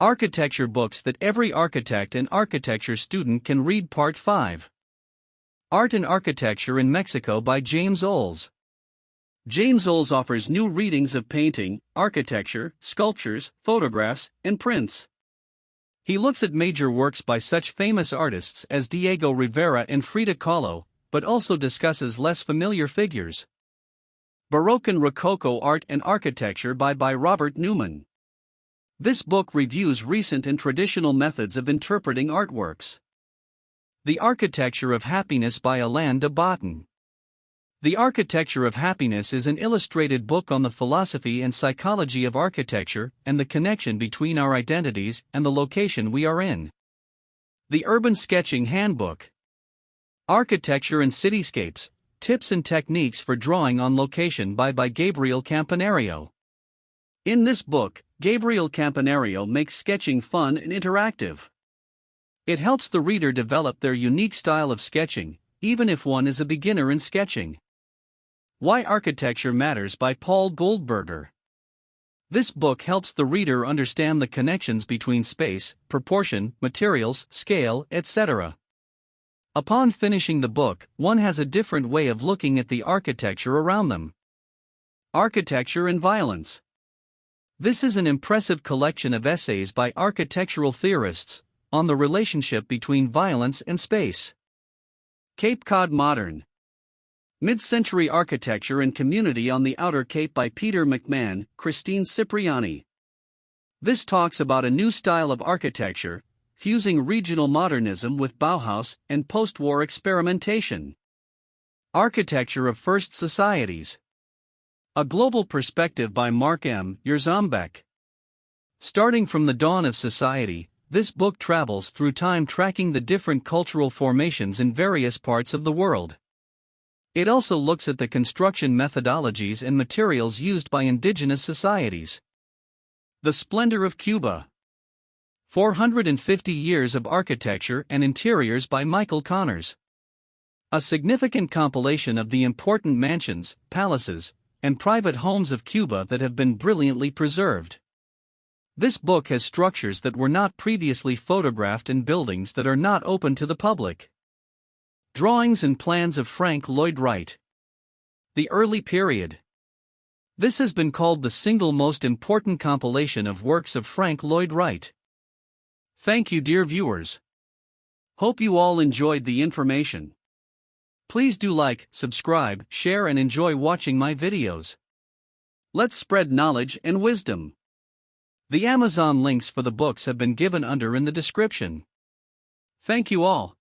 Architecture books that every architect and architecture student can read. Part 5. Art and Architecture in Mexico by James Olds. James Olds offers new readings of painting, architecture, sculptures, photographs, and prints. He looks at major works by such famous artists as Diego Rivera and Frida Kahlo, but also discusses less familiar figures. Baroque and Rococo Art and Architecture by Robert Newman. This book reviews recent and traditional methods of interpreting artworks. The Architecture of Happiness by Alain de Botton. The Architecture of Happiness is an illustrated book on the philosophy and psychology of architecture and the connection between our identities and the location we are in. The Urban Sketching Handbook. Architecture and Cityscapes, Tips and Techniques for Drawing on Location by Gabriel Campanario. In this book, Gabriel Campanario makes sketching fun and interactive. It helps the reader develop their unique style of sketching, even if one is a beginner in sketching. Why Architecture Matters by Paul Goldberger. This book helps the reader understand the connections between space, proportion, materials, scale, etc. Upon finishing the book, one has a different way of looking at the architecture around them. Architecture and Violence. This is an impressive collection of essays by architectural theorists on the relationship between violence and space. Cape Cod Modern. Mid-Century Architecture and Community on the Outer Cape by Peter McMahon, Christine Cipriani. This talks about a new style of architecture, fusing regional modernism with Bauhaus and post-war experimentation. Architecture of First Societies. A Global Perspective by Mark M. Yerzombeck. Starting from the dawn of society, this book travels through time tracking the different cultural formations in various parts of the world. It also looks at the construction methodologies and materials used by indigenous societies. The Splendor of Cuba. 450 Years of Architecture and Interiors by Michael Connors. A significant compilation of the important mansions, palaces, and private homes of Cuba that have been brilliantly preserved. This book has structures that were not previously photographed and buildings that are not open to the public. Drawings and Plans of Frank Lloyd Wright. The Early Period. This has been called the single most important compilation of works of Frank Lloyd Wright. Thank you, dear viewers. Hope you all enjoyed the information. Please do like, subscribe, share and enjoy watching my videos. Let's spread knowledge and wisdom. The Amazon links for the books have been given under in the description. Thank you all.